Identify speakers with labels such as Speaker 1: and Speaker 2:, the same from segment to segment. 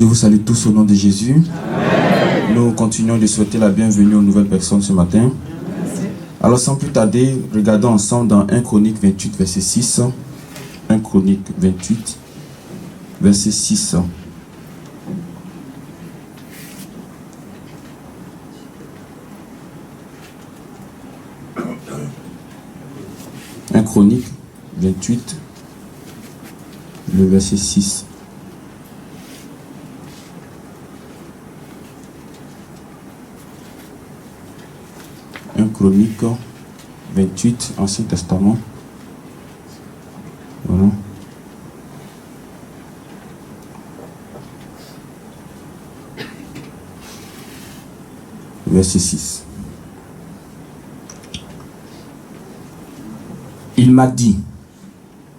Speaker 1: Je vous salue tous au nom de Jésus. Amen. Nous continuons de souhaiter la bienvenue aux nouvelles personnes ce matin. Alors sans plus tarder, regardons ensemble dans 1 Chronique 28, verset 6. 1 Chronique 28, verset 6. Chronique 28, le verset 6. Chronique 28, Ancien Testament. Voilà. Verset 6. Il m'a dit,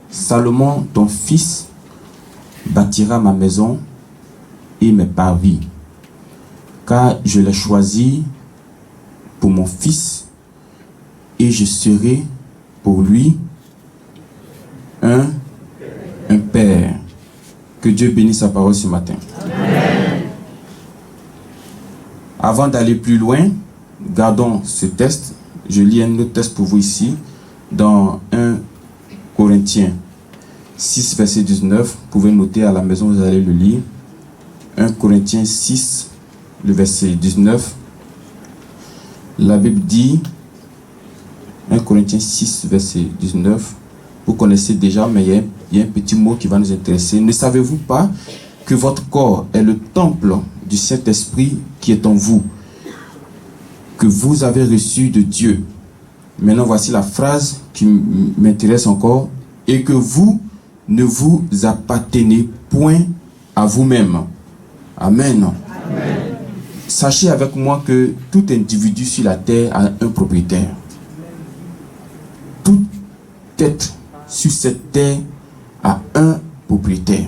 Speaker 1: Salomon, ton fils, bâtira ma maison et mes parvis, car je l'ai choisi pour mon fils, et je serai pour lui un père. Que Dieu bénisse sa parole ce matin. Amen. Avant d'aller plus loin, gardons ce texte. Je lis un autre texte pour vous ici, dans 1 Corinthiens 6, verset 19. Vous pouvez noter à la maison, vous allez le lire. 1 Corinthiens 6, le verset 19. La Bible dit, 1 Corinthiens 6, verset 19, vous connaissez déjà, mais il y a un petit mot qui va nous intéresser. Ne savez-vous pas que votre corps est le temple du Saint-Esprit qui est en vous, que vous avez reçu de Dieu? Maintenant, voici la phrase qui m'intéresse encore. Et que vous ne vous appartenez point à vous-même. Amen. Amen. Sachez avec moi que tout individu sur la terre a un propriétaire. Tout être sur cette terre a un propriétaire.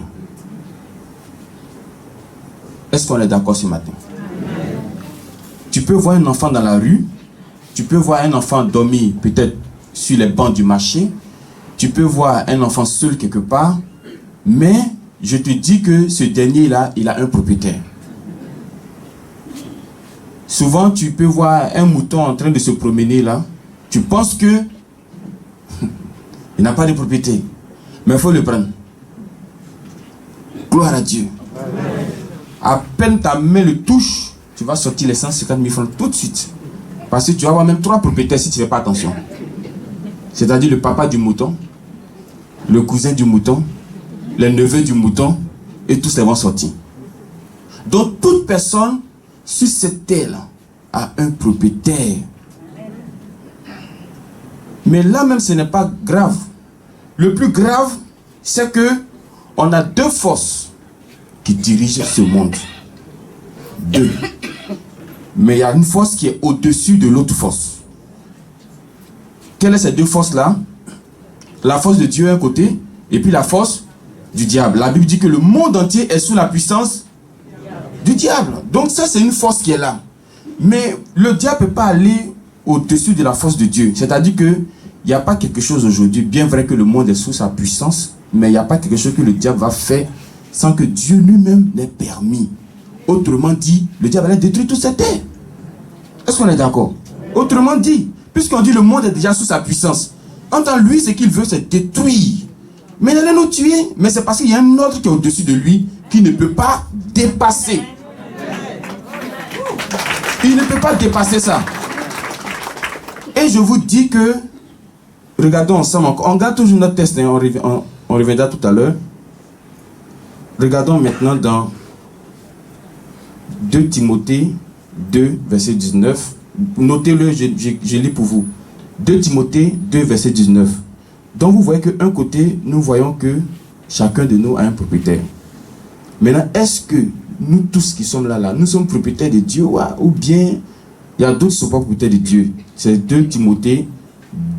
Speaker 1: Est-ce qu'on est d'accord ce matin? Amen. Tu peux voir un enfant dans la rue, tu peux voir un enfant dormir peut-être sur les bancs du marché, tu peux voir un enfant seul quelque part, mais je te dis que ce dernier-là, il a un propriétaire. Souvent, tu peux voir un mouton en train de se promener là. Tu penses que il n'a pas de propriété. Mais il faut le prendre. Gloire à Dieu. Amen. À peine ta main le touche, tu vas sortir les 150 000 francs tout de suite. Parce que tu vas avoir même 3 propriétaires si tu ne fais pas attention. C'est-à-dire le papa du mouton, le cousin du mouton, les neveux du mouton, et tous les vont sortir. Donc toute personne sur cette terre a un propriétaire. Mais là même ce n'est pas grave. Le plus grave, c'est que on a 2 forces qui dirigent ce monde. 2. Mais il y a une force qui est au-dessus de l'autre force. Quelles sont ces 2 forces-là? La force de Dieu d'un côté, et puis la force du diable. La Bible dit que le monde entier est sous la puissance du diable. Donc ça, c'est une force qui est là. Mais le diable ne peut pas aller au-dessus de la force de Dieu. C'est-à-dire qu'il n'y a pas quelque chose aujourd'hui, bien vrai que le monde est sous sa puissance, mais il n'y a pas quelque chose que le diable va faire sans que Dieu lui-même n'ait permis. Autrement dit, le diable allait détruire toute cette terre. Est-ce qu'on est d'accord? Autrement dit, puisqu'on dit le monde est déjà sous sa puissance, entend lui, ce qu'il veut, c'est détruire. Mais il allait nous tuer. Mais c'est parce qu'il y a un autre qui est au-dessus de lui qui ne peut pas dépasser. Il ne peut pas dépasser ça. Et je vous dis que, regardons ensemble, on regarde toujours notre texte, on reviendra tout à l'heure. Regardons maintenant dans 2 Timothée 2, verset 19. Notez-le, je lis pour vous. 2 Timothée 2, verset 19. Donc vous voyez qu'un côté, nous voyons que chacun de nous a un propriétaire. Maintenant, est-ce que nous tous qui sommes là, nous sommes propriétaires de Dieu, ou bien il y a d'autres qui ne sont pas propriétaires de Dieu? C'est 2 Timothée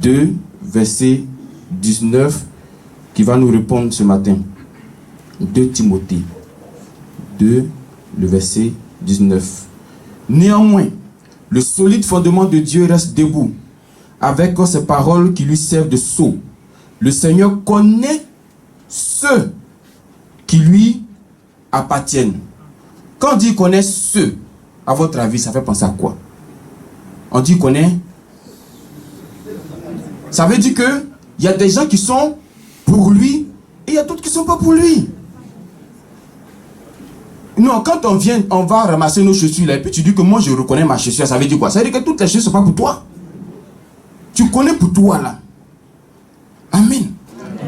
Speaker 1: 2, verset 19 qui va nous répondre ce matin. 2 Timothée 2, le verset 19. Néanmoins, le solide fondement de Dieu reste debout, avec ces paroles qui lui servent de sceau. Le Seigneur connaît ceux qui lui appartiennent. Quand on dit connaît ceux, à votre avis, ça fait penser à quoi? On dit connaît. Ça veut dire que il y a des gens qui sont pour lui et il y a d'autres qui ne sont pas pour lui. Non, quand on vient, on va ramasser nos chaussures là, et puis tu dis que moi je reconnais ma chaussure, ça veut dire quoi? Ça veut dire que toutes les chaussures ne sont pas pour toi. Tu connais pour toi là. Amen.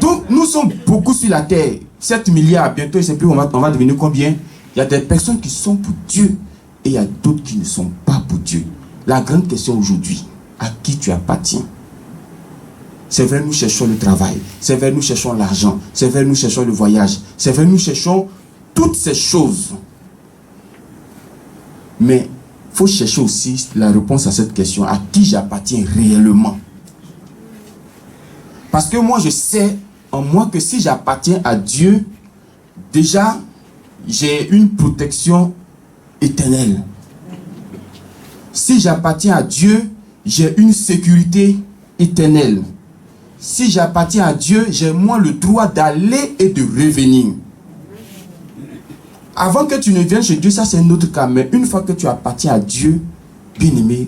Speaker 1: Donc nous sommes beaucoup sur la terre. 7 milliards, bientôt, je ne sais plus, on va devenir combien? Il y a des personnes qui sont pour Dieu et il y a d'autres qui ne sont pas pour Dieu. La grande question aujourd'hui, à qui tu appartiens? C'est vrai, nous cherchons le travail. C'est vrai, nous cherchons l'argent. C'est vrai, nous cherchons le voyage. C'est vrai, nous cherchons toutes ces choses. Mais il faut chercher aussi la réponse à cette question. À qui j'appartiens réellement? Parce que moi, je sais en moi que si j'appartiens à Dieu, déjà, j'ai une protection éternelle. Si j'appartiens à Dieu, j'ai une sécurité éternelle. Si j'appartiens à Dieu, j'ai moi le droit d'aller et de revenir. Avant que tu ne viennes chez Dieu, ça c'est un autre cas. Mais une fois que tu appartiens à Dieu, bien aimé,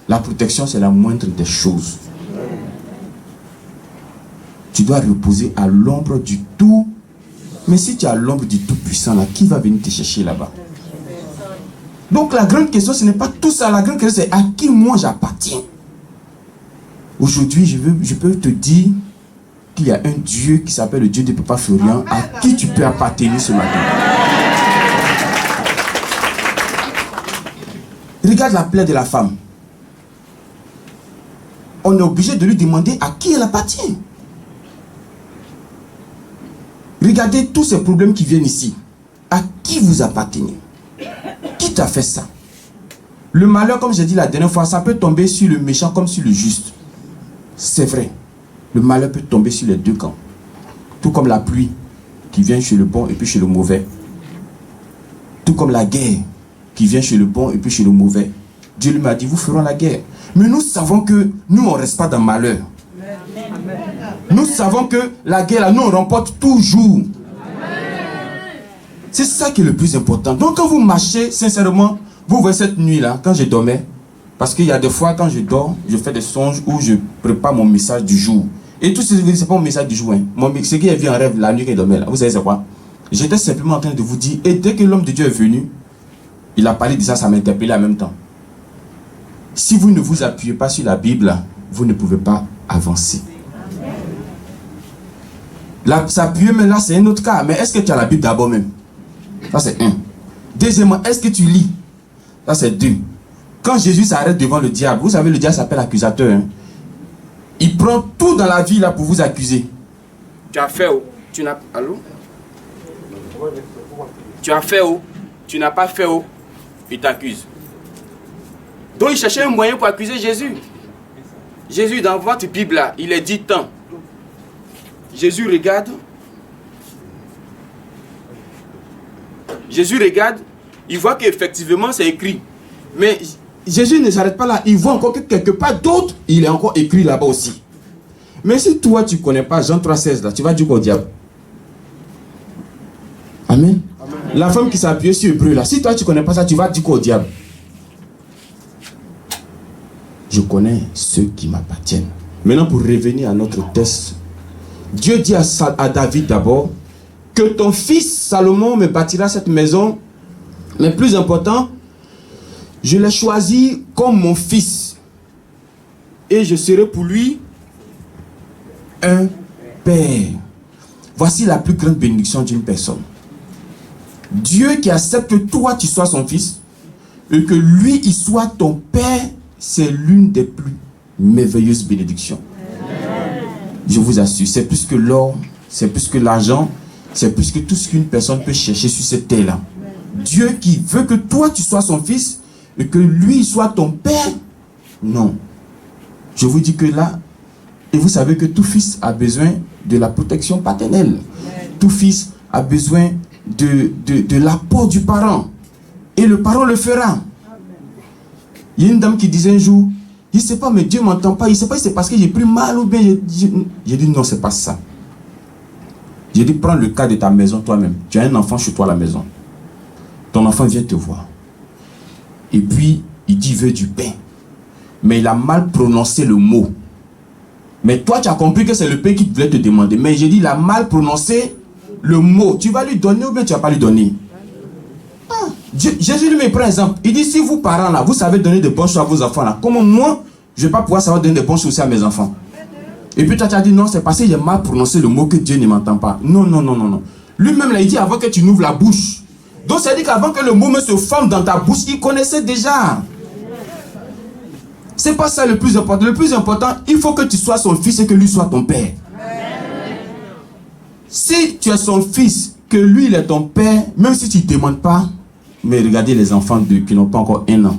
Speaker 1: la protection c'est la moindre des choses. Tu dois reposer à l'ombre du tout. Mais si tu es à l'ombre du Tout-Puissant, là, qui va venir te chercher là-bas? Donc la grande question, ce n'est pas tout ça. La grande question, c'est à qui moi j'appartiens. Aujourd'hui, je peux te dire qu'il y a un Dieu qui s'appelle le Dieu de Papa Florian, à qui tu peux appartenir ce matin. Regarde la plaie de la femme. On est obligé de lui demander à qui elle appartient. Regardez tous ces problèmes qui viennent ici. À qui vous appartenez? Qui t'a fait ça? Le malheur, comme j'ai dit la dernière fois, ça peut tomber sur le méchant comme sur le juste. C'est vrai. Le malheur peut tomber sur les deux camps. Tout comme la pluie qui vient chez le bon et puis chez le mauvais. Tout comme la guerre qui vient chez le bon et puis chez le mauvais. Dieu lui m'a dit, vous ferez la guerre. Mais nous savons que nous, on ne reste pas dans le malheur. Nous savons que la guerre, là, nous, on remporte toujours. C'est ça qui est le plus important. Donc, quand vous marchez, sincèrement, vous voyez cette nuit-là, quand je dormais, parce qu'il y a des fois, quand je dors, je fais des songes où je prépare mon message du jour. Et tout ce que je dis, ce n'est pas mon message du jour. Hein. Ce qui est vu en rêve la nuit qu'il dormait, là, vous savez c'est quoi? J'étais simplement en train de vous dire, et dès que l'homme de Dieu est venu, il a parlé de ça, ça m'a interpellé en même temps. Si vous ne vous appuyez pas sur la Bible, vous ne pouvez pas avancer. S'appuyer, mais là, c'est un autre cas. Mais est-ce que tu as la Bible d'abord même? Ça, c'est un. Deuxièmement, est-ce que tu lis? Ça, c'est deux. Quand Jésus s'arrête devant le diable, vous savez, le diable s'appelle accusateur. Hein? Il prend tout dans la vie là pour vous accuser. Tu as fait où? Tu n'as... Allô? Tu as fait où? Tu n'as pas fait où? Il t'accuse. Donc, il cherchait un moyen pour accuser Jésus. Jésus, dans votre Bible là, il est dit tant. Jésus regarde. Jésus regarde. Il voit qu'effectivement c'est écrit. Mais Jésus ne s'arrête pas là. Il voit encore que quelque part d'autre, il est encore écrit là-bas aussi. Mais si toi tu ne connais pas Jean 3,16 là, tu vas dire quoi au diable? Amen. Amen. La femme qui s'est appuyée sur Hébreu là, si toi tu ne connais pas ça, tu vas dire quoi au diable? Je connais ceux qui m'appartiennent. Maintenant pour revenir à notre texte. Dieu dit à David d'abord que ton fils Salomon me bâtira cette maison, mais plus important, je l'ai choisi comme mon fils et je serai pour lui un père. Voici la plus grande bénédiction d'une personne. Dieu qui accepte que toi tu sois son fils et que lui il soit ton père, c'est l'une des plus merveilleuses bénédictions. Je vous assure, c'est plus que l'or, c'est plus que l'argent, c'est plus que tout ce qu'une personne peut chercher sur cette terre-là. Dieu qui veut que toi tu sois son fils et que lui soit ton père, non. Je vous dis que là, et vous savez que tout fils a besoin de la protection paternelle. Tout fils a besoin de l'apport du parent. Et le parent le fera. Il y a une dame qui disait un jour, je ne sais pas, mais Dieu ne m'entend pas. Je ne sais pas si c'est parce que j'ai pris mal ou bien... J'ai dit non, c'est pas ça. J'ai dit, prends le cas de ta maison toi-même. Tu as un enfant chez toi à la maison. ton enfant vient te voir. Et puis, il dit, il veut du pain. Mais il a mal prononcé le mot. Mais toi, tu as compris que c'est le pain qui voulait te demander. Mais j'ai dit, il a mal prononcé le mot. Tu vas lui donner ou bien tu ne vas pas lui donner? Jésus lui prend exemple. Il dit, si vous parents là, vous savez donner de bonnes choses à vos enfants là, comment moi, je ne vais pas pouvoir savoir donner de bonnes choses aussi à mes enfants? Et puis toi, tu as dit, non, c'est parce que j'ai mal prononcé le mot que Dieu ne m'entend pas. Non, non, non, non, non. Lui-même, là, il dit, avant que tu n'ouvres la bouche. Donc, ça veut dire qu'avant que le mot se forme dans ta bouche, il connaissait déjà. C'est pas ça le plus important. Le plus important, il faut que tu sois son fils et que lui soit ton père. Si tu es son fils, que lui, il est ton père, même si tu ne demandes pas, mais regardez les enfants qui n'ont pas encore 1 an.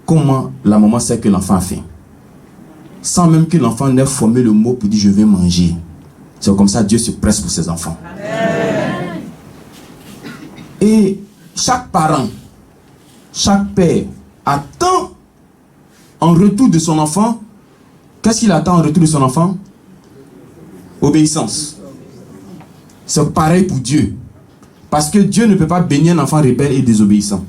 Speaker 1: Comment la maman sait que l'enfant a faim? Sans même que l'enfant n'ait formé le mot pour dire je vais manger. C'est comme ça Dieu se presse pour ses enfants. Amen. Et chaque parent, chaque père attend en retour de son enfant. Qu'est-ce qu'il attend en retour de son enfant? Obéissance. C'est pareil pour Dieu. Parce que Dieu ne peut pas bénir un enfant rebelle et désobéissant.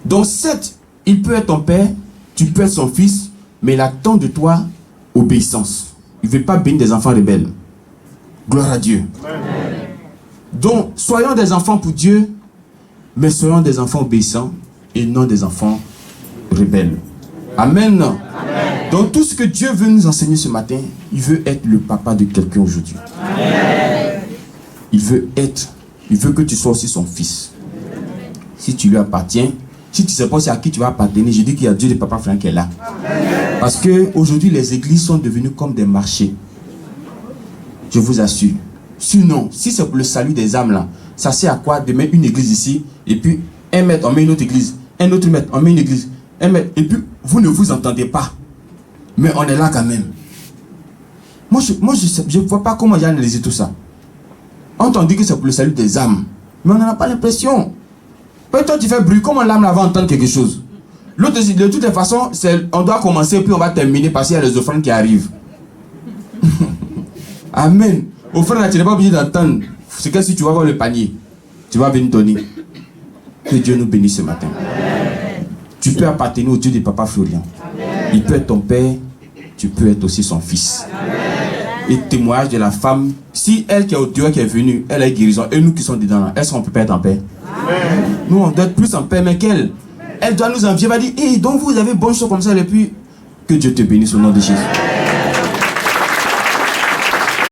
Speaker 1: Donc certes, il peut être ton père, tu peux être son fils, mais il attend de toi obéissance. Il ne veut pas bénir des enfants rebelles. Gloire à Dieu. Amen. Donc, soyons des enfants pour Dieu, mais soyons des enfants obéissants et non des enfants rebelles. Amen. Amen. Donc, tout ce que Dieu veut nous enseigner ce matin, il veut être le papa de quelqu'un aujourd'hui. Il veut que tu sois aussi son fils. Si tu lui appartiens, si tu ne sais pas à qui tu vas appartenir, je dis qu'il y a Dieu de Papa Franck qui est là. Amen. Parce qu'aujourd'hui, les églises sont devenues comme des marchés. Je vous assure. Sinon, si c'est pour le salut des âmes là, ça sert à quoi de mettre une église ici, et puis 1 mètre, on met une autre église, un autre mètre, on met une église, 1 mètre, et puis vous ne vous entendez pas. Mais on est là quand même. Moi, je ne vois pas comment j'ai analysé tout ça. On t'en dit que c'est pour le salut des âmes, mais on n'en a pas l'impression. Toi, tu fais bruit, comment l'âme là va entendre quelque chose? L'autre, de toutes les façons, on doit commencer, puis on va terminer parce qu'il y a les offrandes qui arrivent. Amen. Offrande là, tu n'es pas obligé d'entendre. C'est que si tu vas voir le panier, tu vas venir donner. Que Dieu nous bénisse ce matin. Amen. Tu peux appartenir au Dieu de Papa Florian. Amen. Il peut être ton père, tu peux être aussi son fils. Amen. Et témoignage de la femme, si elle qui est au Dieu qui est venue, elle a guérison, et nous qui sommes dedans là, est-ce qu'on peut pas être en paix? Amen. Nous on doit être plus en paix, mais qu'elle, elle doit nous envier, elle va dire, hey, donc vous avez bonne chose comme ça, et puis que Dieu te bénisse au nom de Jésus.